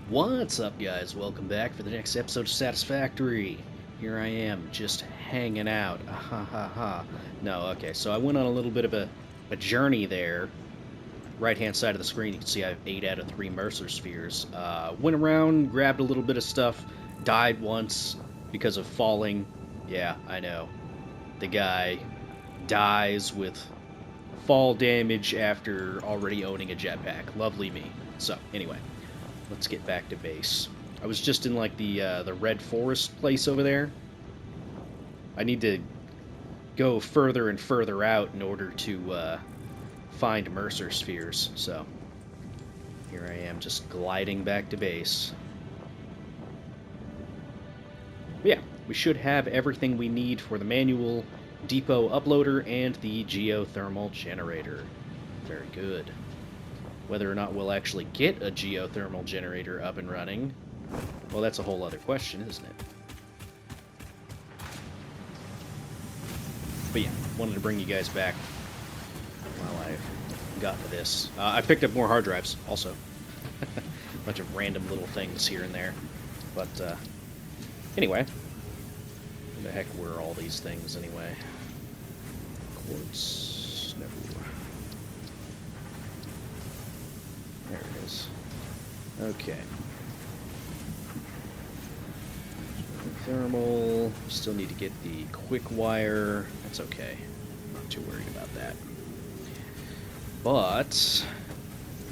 What's up, guys? Welcome back for the next episode of Satisfactory. Here I am, just hanging out. Ha ha ha. No, okay, so I went on a little bit of a journey there. Right-hand side of the screen, you can see I have 8 out of 3 Mercer Spheres. Went around, grabbed a little bit of stuff, died once because of falling. Yeah, I know. The guy dies with fall damage after already owning a jetpack. Lovely me. So, anyway. Let's get back to base. I was just in like the red forest place over there. I need to go further and further out in order to find Mercer spheres. So here I am, just gliding back to base. But yeah, we should have everything we need for the manual depot uploader and the geothermal generator. Very good. Whether or not we'll actually get a geothermal generator up and running, well, that's a whole other question, isn't it? But yeah, wanted to bring you guys back while I got to this. I picked up more hard drives, also. A bunch of random little things here and there. But anyway, where the heck were all these things anyway? Quartz, no. There it is. Okay. Thermal. Still need to get the quick wire. That's okay. Not too worried about that. But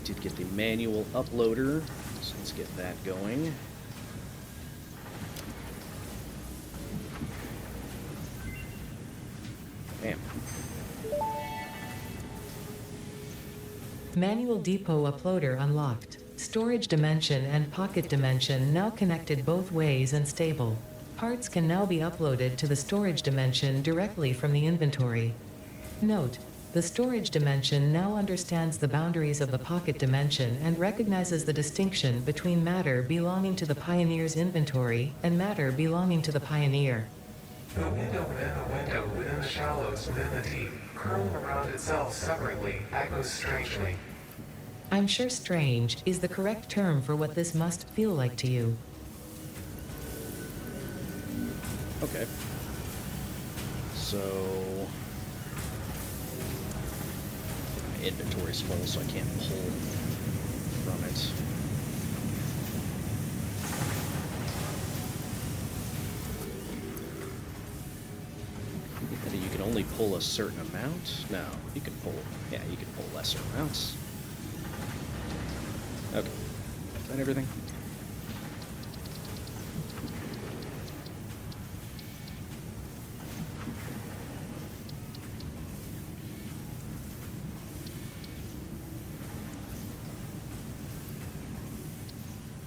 did get the manual uploader, so let's get that going. Bam. Manual depot uploader unlocked. Storage dimension and pocket dimension now connected both ways and stable. Parts can now be uploaded to the storage dimension directly from the inventory. Note: the storage dimension now understands the boundaries of the pocket dimension and recognizes the distinction between matter belonging to the Pioneer's inventory and matter belonging to the Pioneer. The window within the window within the shallows within the deep, curling around itself separately, echoes strangely. I'm sure strange is the correct term for what this must feel like to you. Okay. So my inventory's full, so I can't pull from it. You can only pull a certain amount? No, you can pull, yeah, you can pull lesser amounts. Okay, is that everything?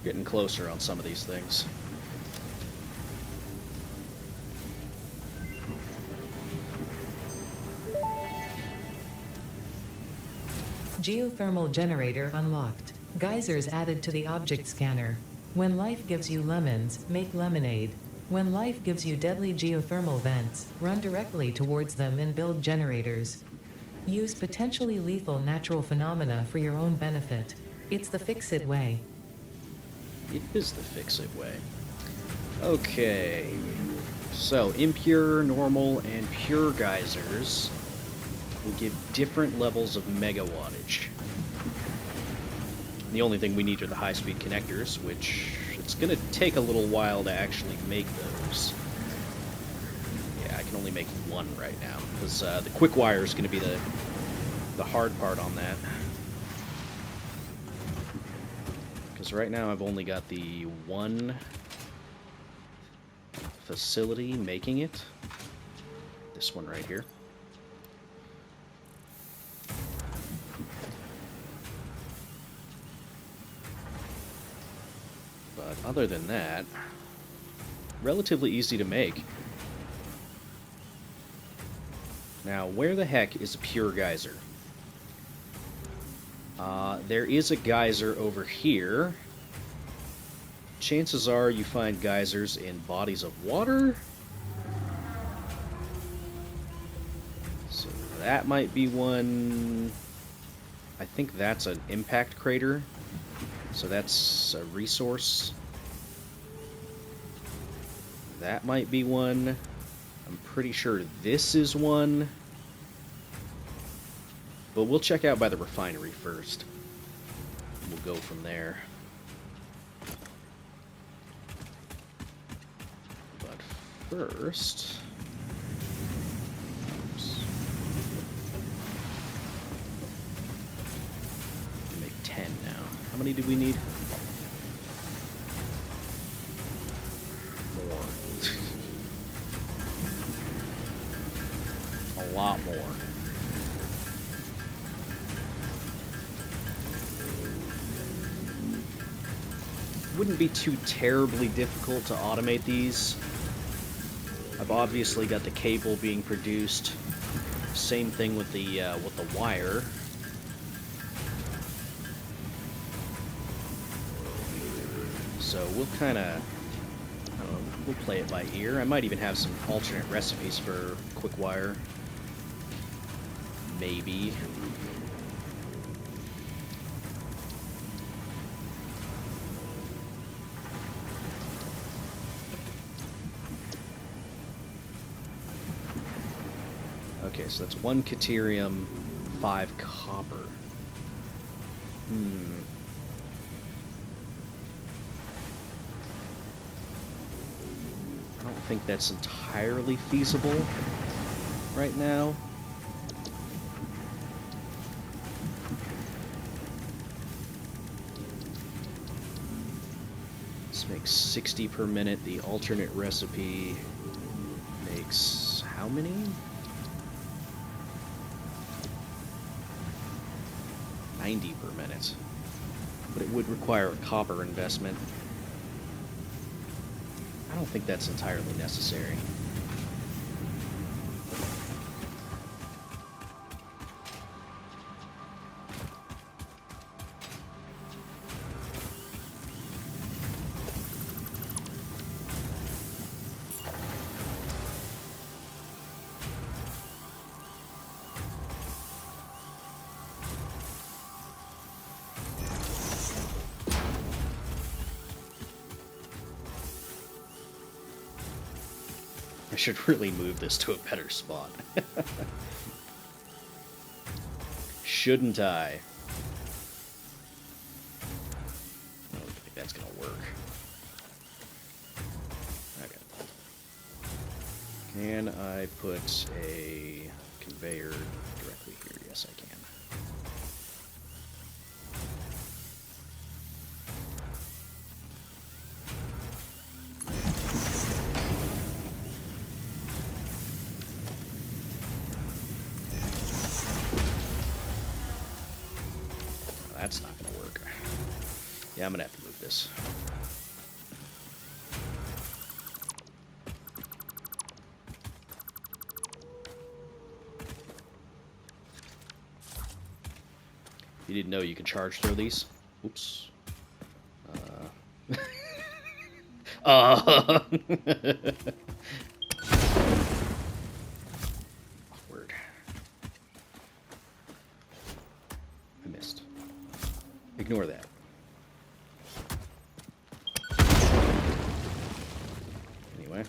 Getting closer on some of these things. Geothermal generator unlocked. Geysers added to the object scanner. When life gives you lemons, make lemonade. When life gives you deadly geothermal vents, run directly towards them and build generators. Use potentially lethal natural phenomena for your own benefit. It's the FICSIT way. It is the FICSIT way. Okay. So, impure, normal, and pure geysers will give different levels of megawattage. The only thing we need are the high-speed connectors, which it's going to take a little while to actually make those. Yeah, I can only make one right now, because the quick wire is going to be the hard part on that. Because right now I've only got the one facility making it. This one right here. But other than that, relatively easy to make. Now, where the heck is a pure geyser? There is a geyser over here. Chances are you find geysers in bodies of water. So that might be one. I think that's an impact crater. So that's a resource. That might be one. I'm pretty sure this is one. But we'll check out by the refinery first. We'll go from there. But first... Oops. Make 10 now. How many do we need? More. A lot more. Wouldn't be too terribly difficult to automate these. I've obviously got the cable being produced. Same thing with the wire. So we'll kind of, we'll play it by ear. I might even have some alternate recipes for quick wire. Maybe. Okay, so that's 1 Caterium, 5 copper. I don't think that's entirely feasible right now. This makes 60 per minute. The alternate recipe makes how many? 90 per minute. But it would require a copper investment. I don't think that's entirely necessary. I should really move this to a better spot. Shouldn't I? I don't think that's gonna work. Okay. Can I put a conveyor directly here? Yes, I can. That's not going to work. Yeah, I'm going to have to move this. You didn't know you could charge through these? Oops. Awkward. I missed. Ignore that. Anyway.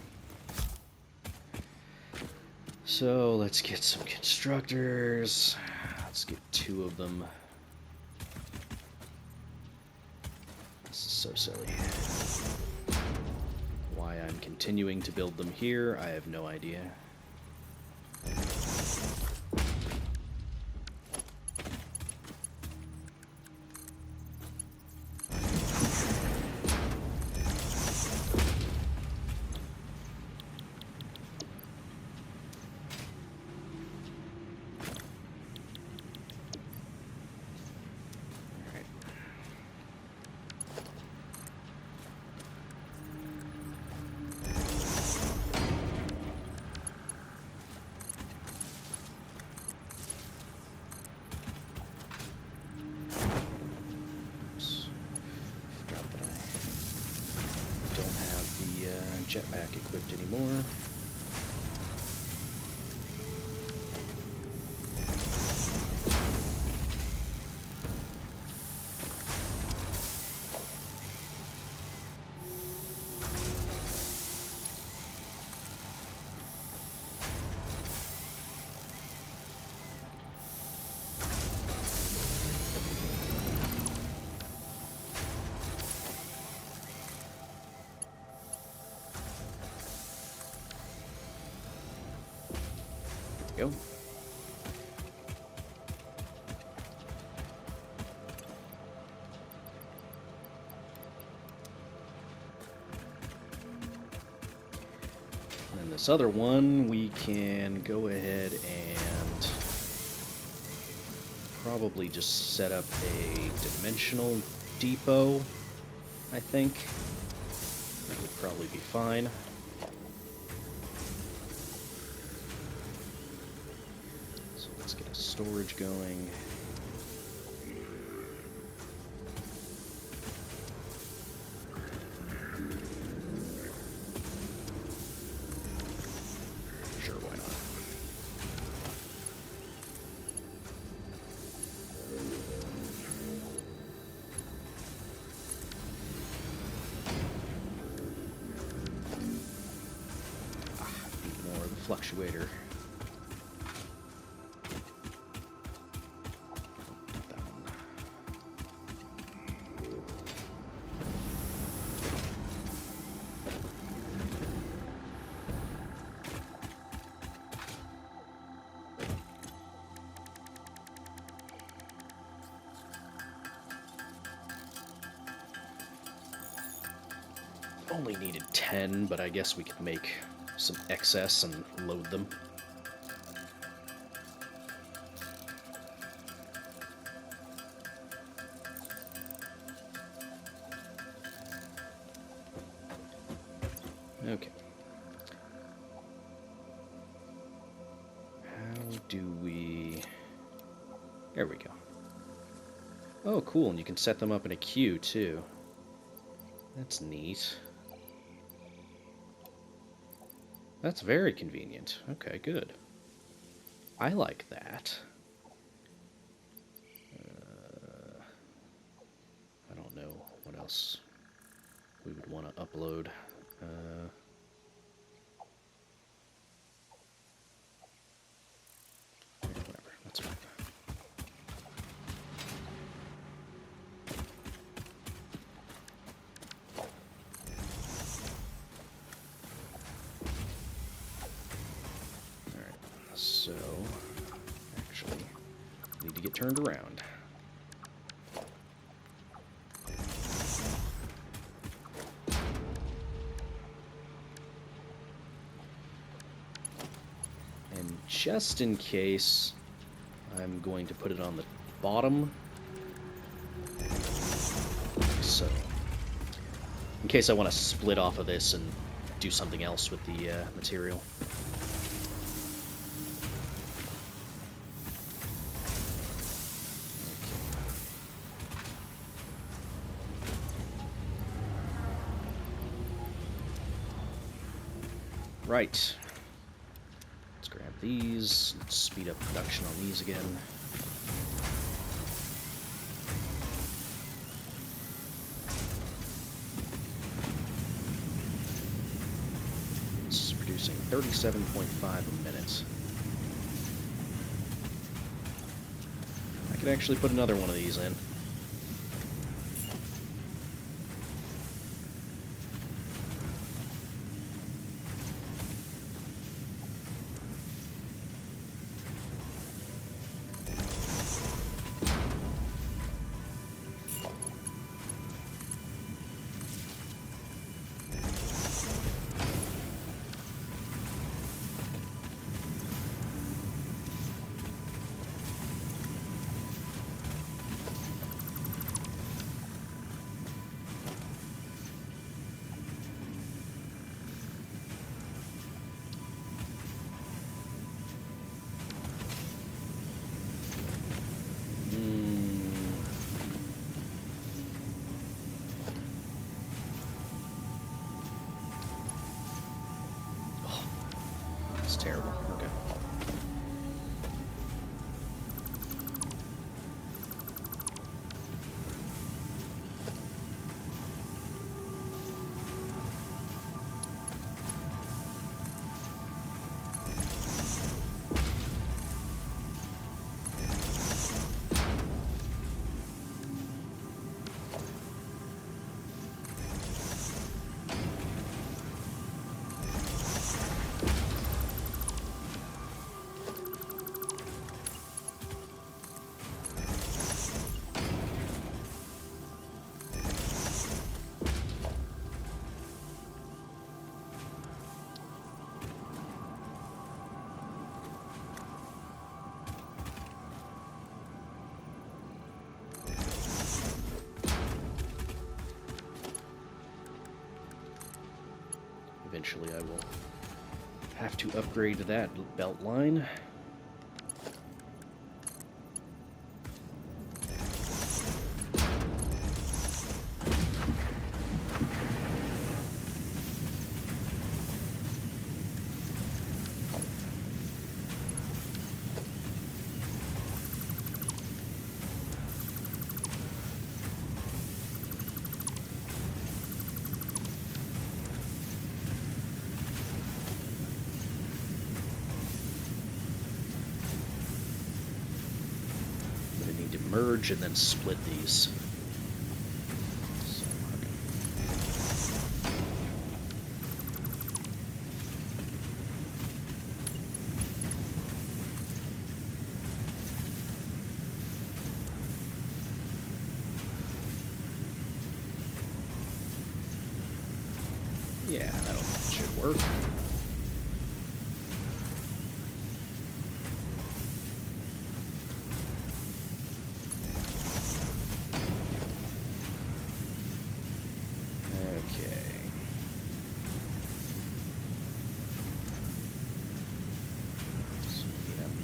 So let's get some constructors. Let's get 2 of them. This is so silly. Why I'm continuing to build them here, I have no idea. Jetpack equipped anymore. go. And this other one, we can go ahead and probably just set up a dimensional depot, I think. That would probably be fine. So let's get a storage going. Sure, why not? More of the fluctuator. That one. Only needed 10, but I guess we could make some excess and load them. Okay. How do we... There we go. Oh, cool, and you can set them up in a queue, too. That's neat. That's very convenient. Okay, good. I like that. I don't know what else we would want to upload. Whatever, that's fine. So, actually, need to get turned around. And just in case, I'm going to put it on the bottom. So, in case I want to split off of this and do something else with the material. Right. Let's grab these. Let's speed up production on these again. This is producing 37.5 a minute. I could actually put another one of these in. It's terrible. Okay. Eventually I will have to upgrade that belt line. Merge and then split these. Yeah, that should work.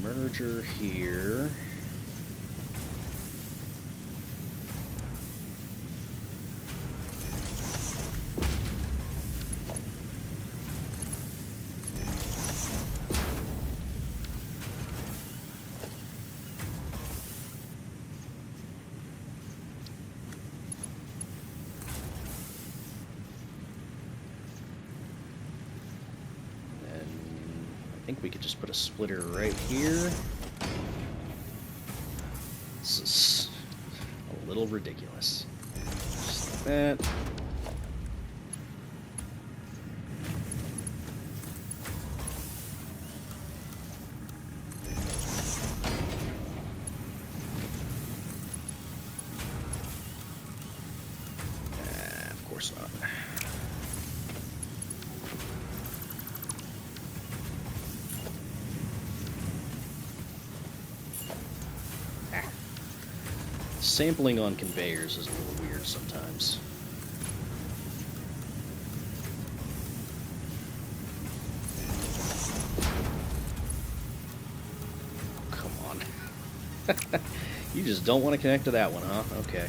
Merger here. I think we could just put a splitter right here. This is a little ridiculous. Just like that. Of course not. Sampling on conveyors is a little weird sometimes. Come on. You just don't want to connect to that one, huh? Okay.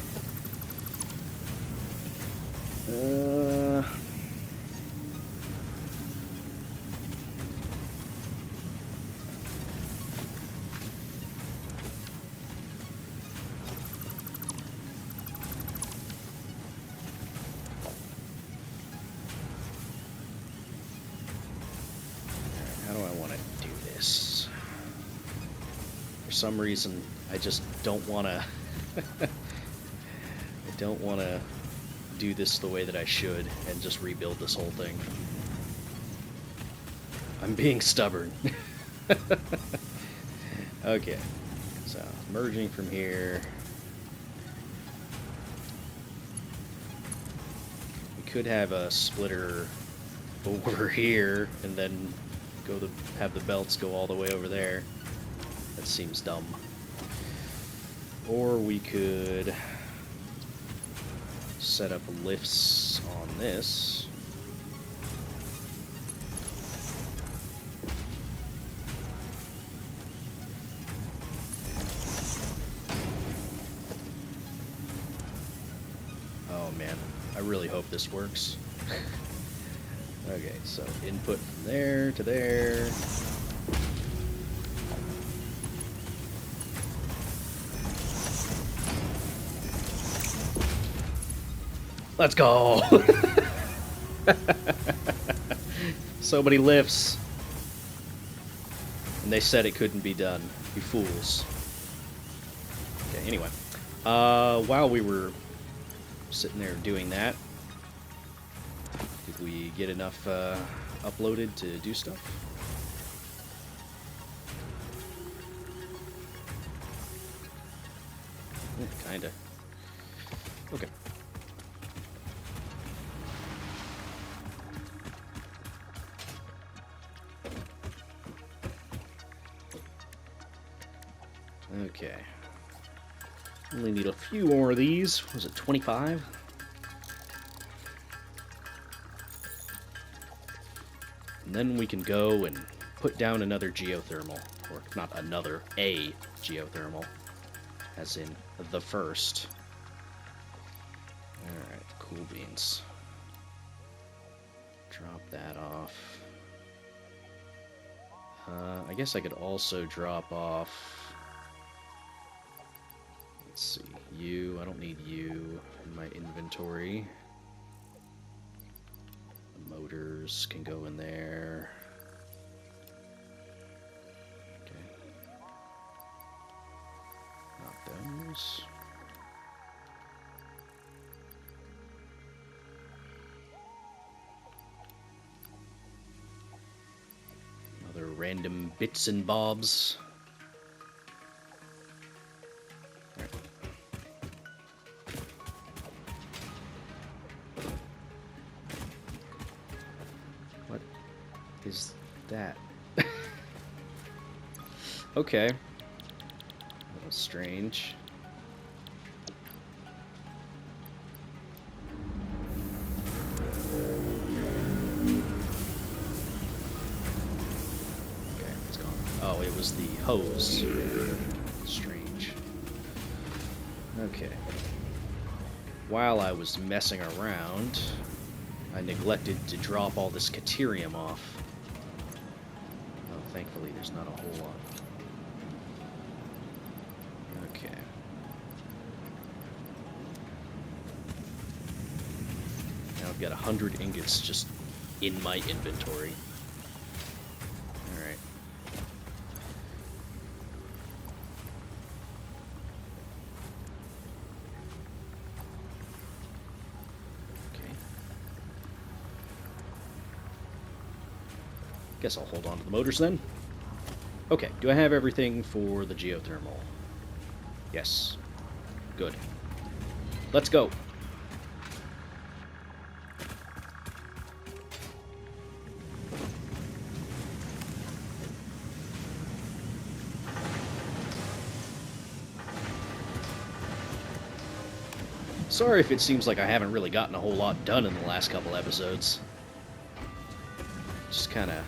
For some reason, I just don't want to. I don't want to do this the way that I should and just rebuild this whole thing. I'm being stubborn. Okay, so merging from here. We could have a splitter over here and then have the belts go all the way over there. That seems dumb. Or we could set up lifts on this. Oh man, I really hope this works. Okay, so input from there to there. Let's go! So many lifts. And they said it couldn't be done. You fools. Okay, anyway. While we were sitting there doing that, did we get enough uploaded to do stuff? Yeah, kinda. Okay. Okay. Only need a few more of these. Was it 25? And then we can go and put down another geothermal. Or not another, a geothermal. As in the first. Alright, cool beans. Drop that off. I guess I could also drop off... Let's see, you. I don't need you in my inventory. The motors can go in there. Okay. Not those. Other random bits and bobs. Right. What is that? Okay. A little strange. Oh, it was the hose. Strange. Okay. While I was messing around, I neglected to drop all this Caterium off. Oh, thankfully there's not a whole lot. Okay. Now I've got 100 ingots just in my inventory. Alright. Guess I'll hold on to the motors then. Okay, do I have everything for the geothermal? Yes. Good. Let's go. Sorry if it seems like I haven't really gotten a whole lot done in the last couple episodes. Just kind of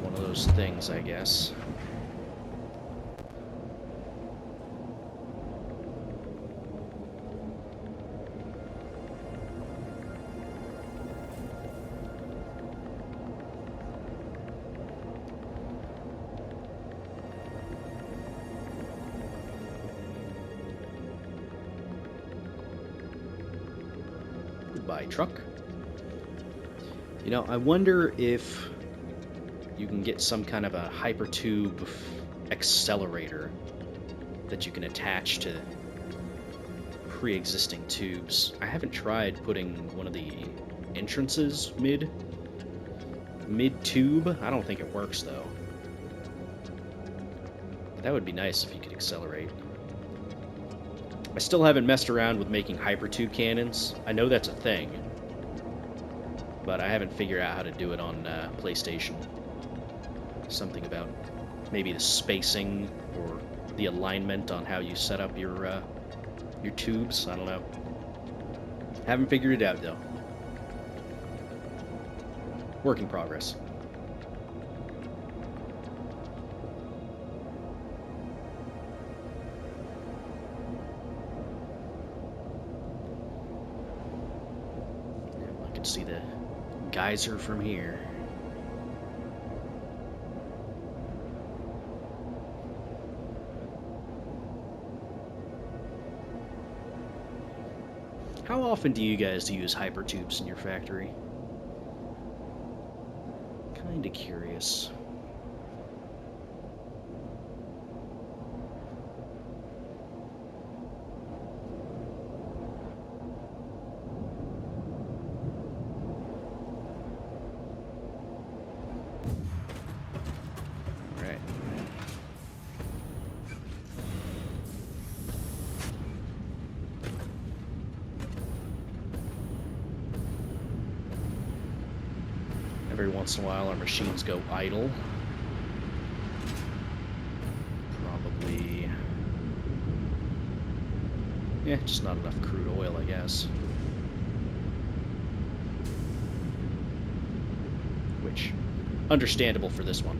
one of those things, I guess. Goodbye, truck. You know, I wonder if you can get some kind of a hypertube accelerator that you can attach to pre-existing tubes. I haven't tried putting one of the entrances mid-tube. I don't think it works, though. That would be nice if you could accelerate. I still haven't messed around with making hypertube cannons. I know that's a thing, but I haven't figured out how to do it on PlayStation. Something about maybe the spacing or the alignment on how you set up your tubes. I don't know. Haven't figured it out, though. Work in progress. I can see the geyser from here. How often do you guys use hypertubes in your factory? Kinda curious. Alright. Every once in a while our machines go idle. Probably... yeah, just not enough crude oil, I guess. understandable for this one.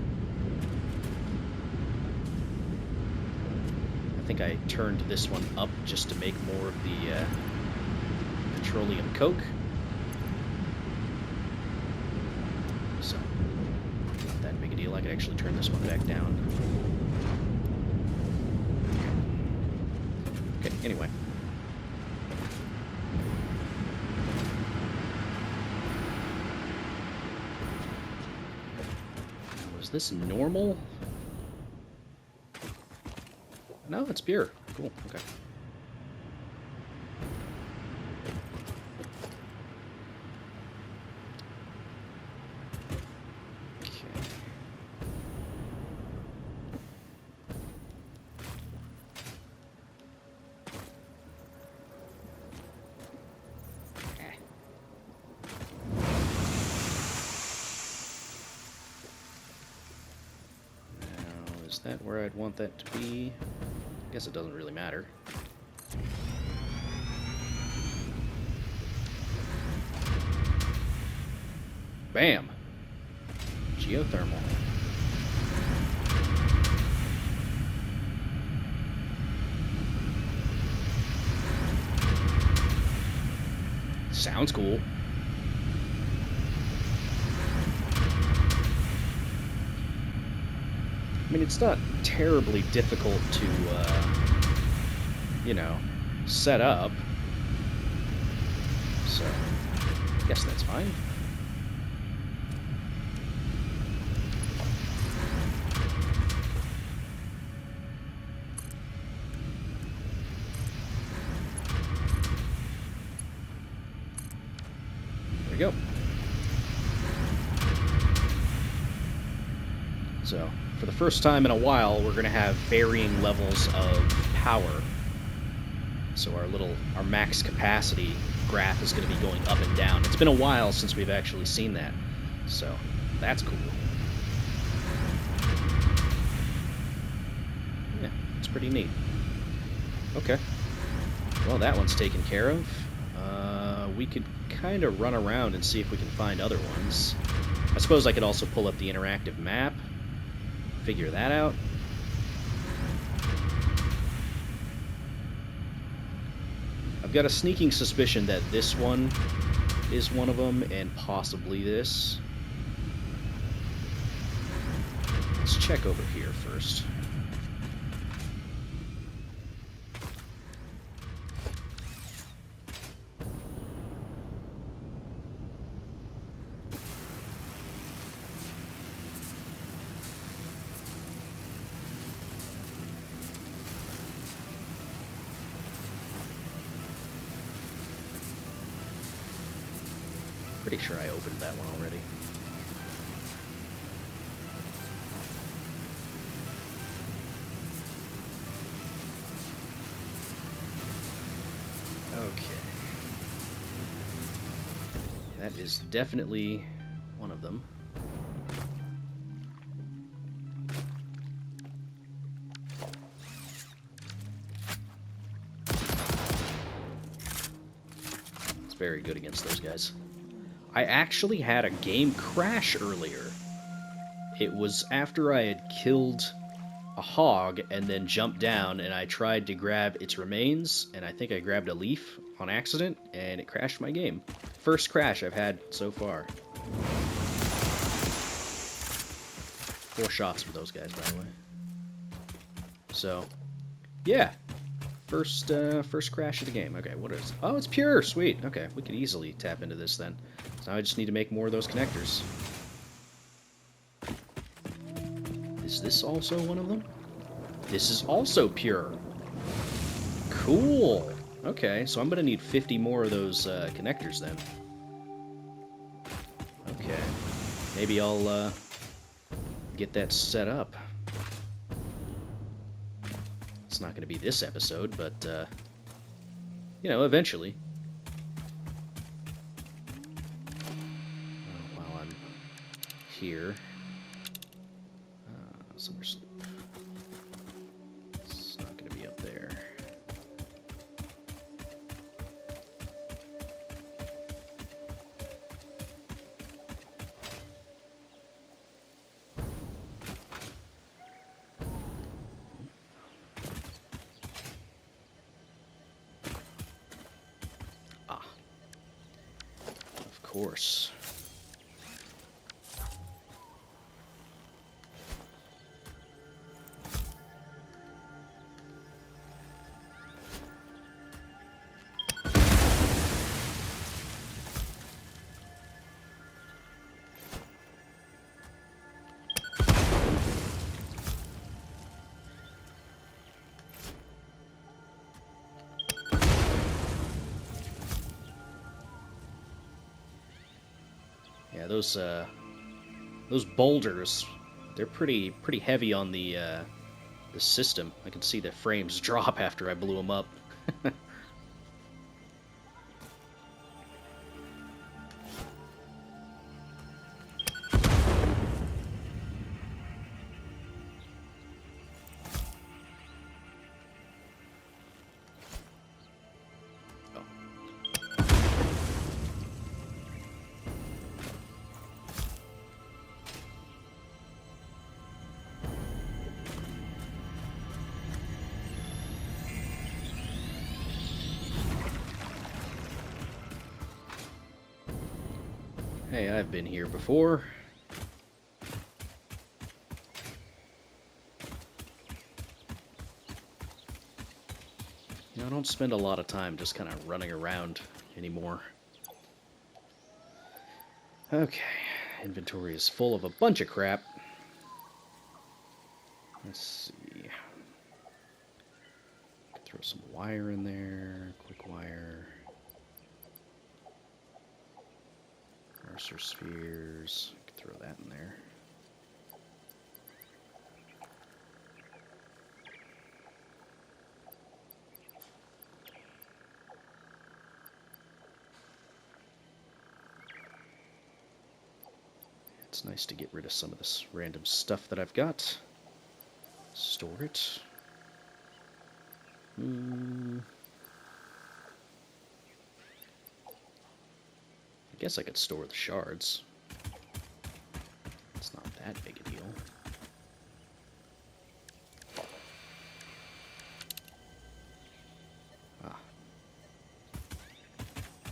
I think I turned this one up just to make more of the petroleum coke. So, not that big a deal. I could actually turn this one back down. Okay, anyway. Was this normal? No, it's pure. Cool, okay. Is that where I'd want that to be? I guess it doesn't really matter. Bam! Geothermal. Sounds cool. I mean, it's not terribly difficult to, you know, set up. So, I guess that's fine. There we go. So, for the first time in a while, we're going to have varying levels of power. So our max capacity graph is going to be going up and down. It's been a while since we've actually seen that. So, that's cool. Yeah, it's pretty neat. Okay. Well, that one's taken care of. We could kind of run around and see if we can find other ones. I suppose I could also pull up the interactive map. Figure that out. I've got a sneaking suspicion that this one is one of them, and possibly this. Let's check over here first. Pretty sure I opened that one already. Okay. That is definitely one of them. It's very good against those guys. I actually had a game crash earlier. It was after I had killed a hog and then jumped down, and I tried to grab its remains, and I think I grabbed a leaf on accident, and it crashed my game. First crash I've had so far. 4 shots for those guys, by the way. So, yeah. First crash of the game. Okay, what is... Oh, it's pure! Sweet. Okay, we could easily tap into this then. So now I just need to make more of those connectors. Is this also one of them? This is also pure. Cool! Okay, so I'm gonna need 50 more of those connectors then. Okay. Maybe I'll get that set up. It's not going to be this episode, but, you know, eventually. While I'm here. Summer sleep. It's not going to be up there. course. Yeah, those boulders, they're pretty heavy on the system. I can see the frames drop after I blew them up. Hey, I've been here before. You know, I don't spend a lot of time just kind of running around anymore. Okay, inventory is full of a bunch of crap. Let's see. Throw some wire in there, quick wire. Mercer spheres, throw that in there. It's nice to get rid of some of this random stuff that I've got. Store it. I guess I could store the shards. It's not that big a deal. Ah.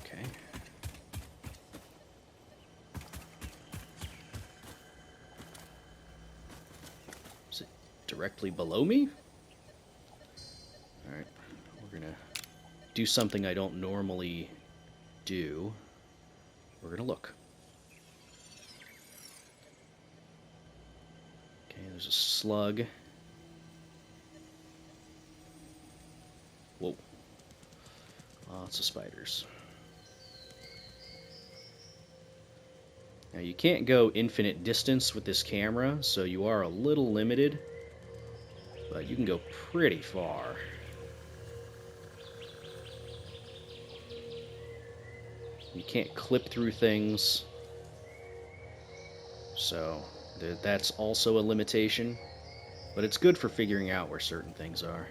Okay. Is it directly below me? Alright, we're gonna do something I don't normally do. We're gonna look. Okay, there's a slug. Whoa. Lots of spiders. Now you can't go infinite distance with this camera, so you are a little limited, but you can go pretty far. You can't clip through things, so that's also a limitation, but it's good for figuring out where certain things are.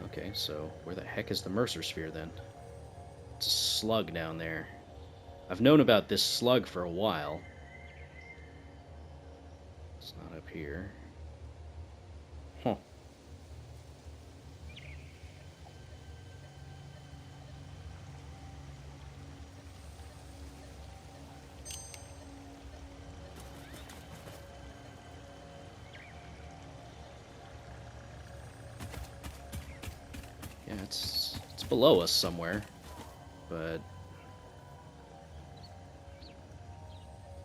Okay, so where the heck is the Mercer sphere then? It's a slug down there. I've known about this slug for a while. It's not up here. Huh. Yeah, it's below us somewhere, but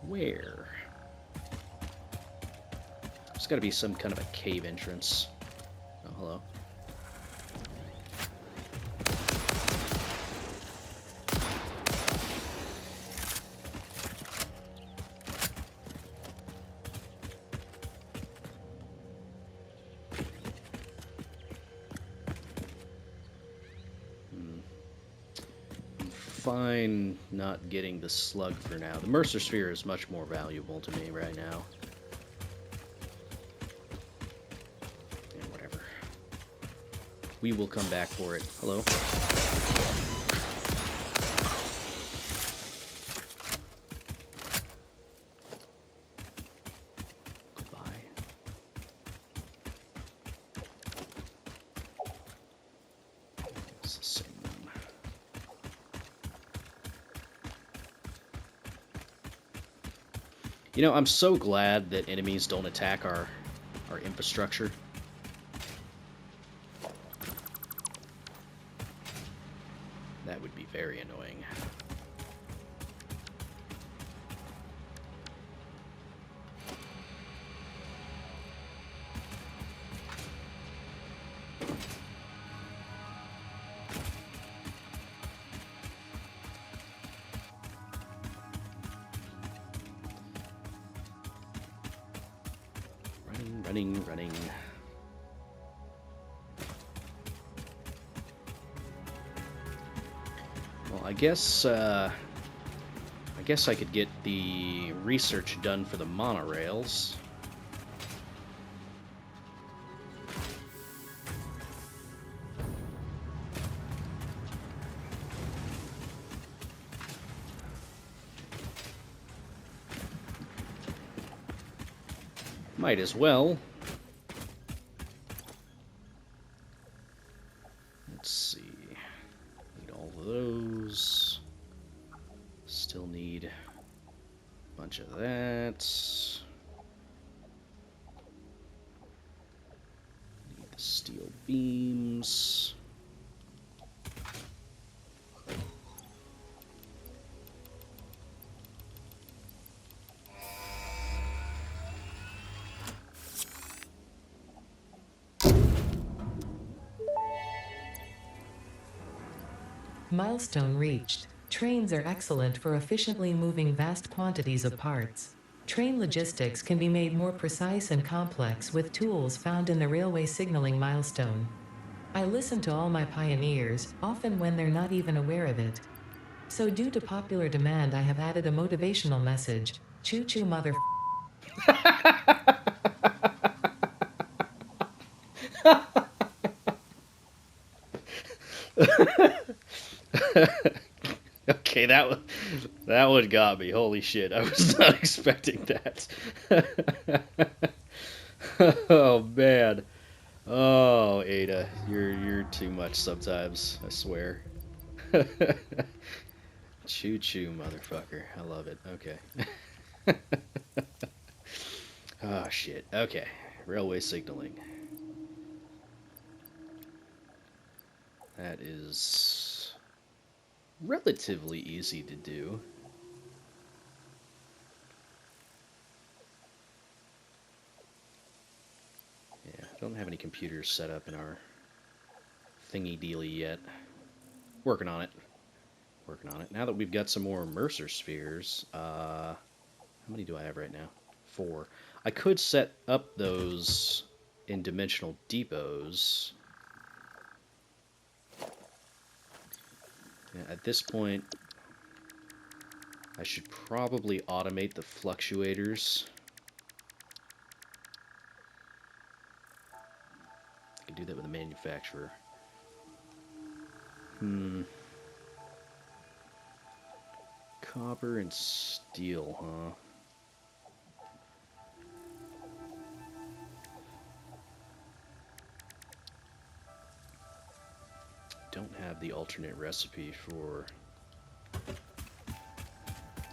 where? There's got to be some kind of a cave entrance. Oh, hello. Fine not getting the slug for now. The Mercer sphere is much more valuable to me right now. Yeah, whatever. We will come back for it. Hello. Goodbye. It's the same one. You know, I'm so glad that enemies don't attack our infrastructure. That would be very annoying. Running. Well, I guess I could get the research done for the monorails. Might as well. Let's see. Need all of those. Still need a bunch of that. Need the steel beams. Milestone reached. Trains are excellent for efficiently moving vast quantities of parts. Train logistics can be made more precise and complex with tools found in the railway signaling milestone. I listen to all my pioneers, often when they're not even aware of it. So due to popular demand, I have added a motivational message. Choo-choo mother... Okay, that one got me. Holy shit, I was not expecting that. Oh man. Oh, Ada, you're too much sometimes, I swear. Choo choo, motherfucker. I love it. Okay. Oh shit. Okay. Railway signaling. That is relatively easy to do. Yeah, don't have any computers set up in our thingy dealy yet. Working on it. Now that we've got some more Mercer spheres, how many do I have right now? 4. I could set up those in dimensional depots. Yeah, at this point, I should probably automate the fluctuators. I can do that with a manufacturer. Copper and steel, huh? Don't have the alternate recipe for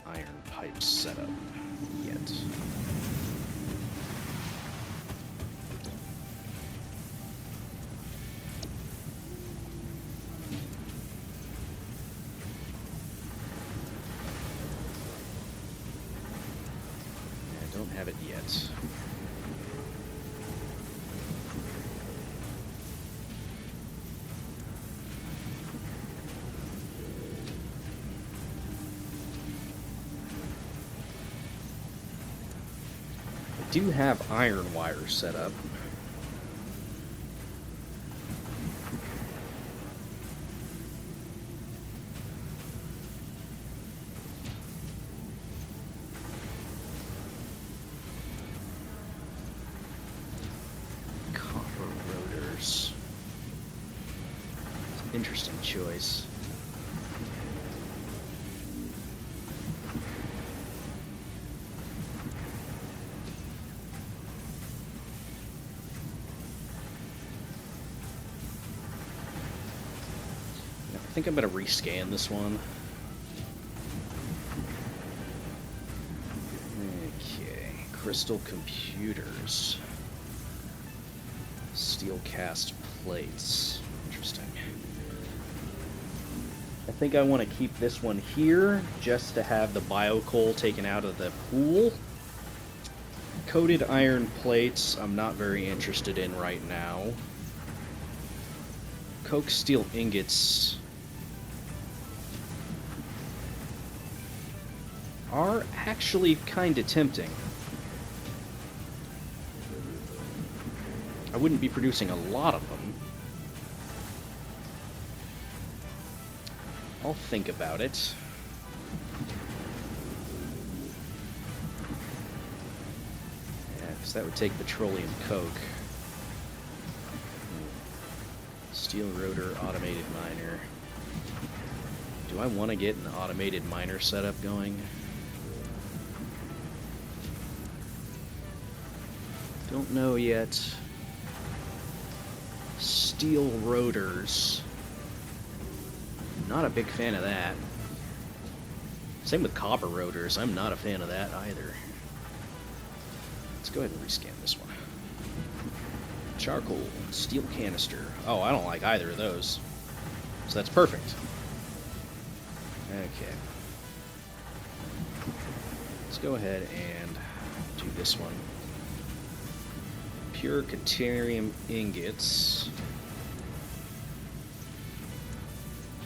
iron pipes set up yet. I don't have it yet. I do have iron wire set up. Copper rotors. It's an interesting choice. I think I'm going to rescan this one. Crystal computers. Steel cast plates. Interesting. I think I want to keep this one here, just to have the biocoal taken out of the pool. Coated iron plates, I'm not very interested in right now. Coke steel ingots are actually kind of tempting. I wouldn't be producing a lot of them. I'll think about it. Yeah, because that would take petroleum coke. Steel rotor automated miner. Do I want to get an automated miner setup going? Don't know yet. Steel rotors. Not a big fan of that. Same with copper rotors. I'm not a fan of that either. Let's go ahead and rescan this one. Charcoal, steel canister. Oh, I don't like either of those. So that's perfect. Okay. Let's go ahead and do this one. Pure Caterium ingots.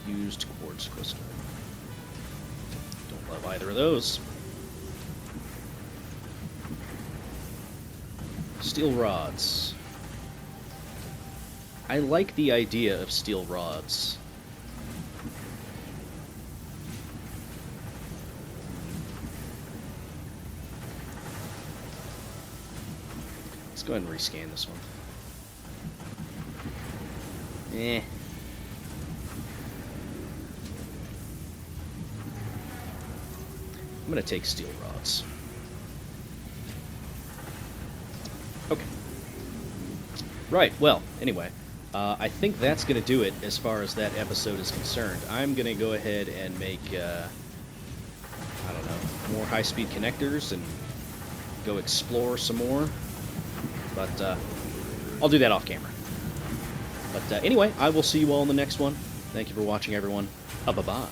Used quartz crystal. Don't love either of those. Steel rods. I like the idea of steel rods. Let's go ahead and rescan this one. Eh. I'm going to take steel rods. Okay. Right, well, anyway, I think that's going to do it as far as that episode is concerned. I'm going to go ahead and make, I don't know, more high-speed connectors and go explore some more. But I'll do that off camera. But anyway, I will see you all in the next one. Thank you for watching, everyone. Bye-bye.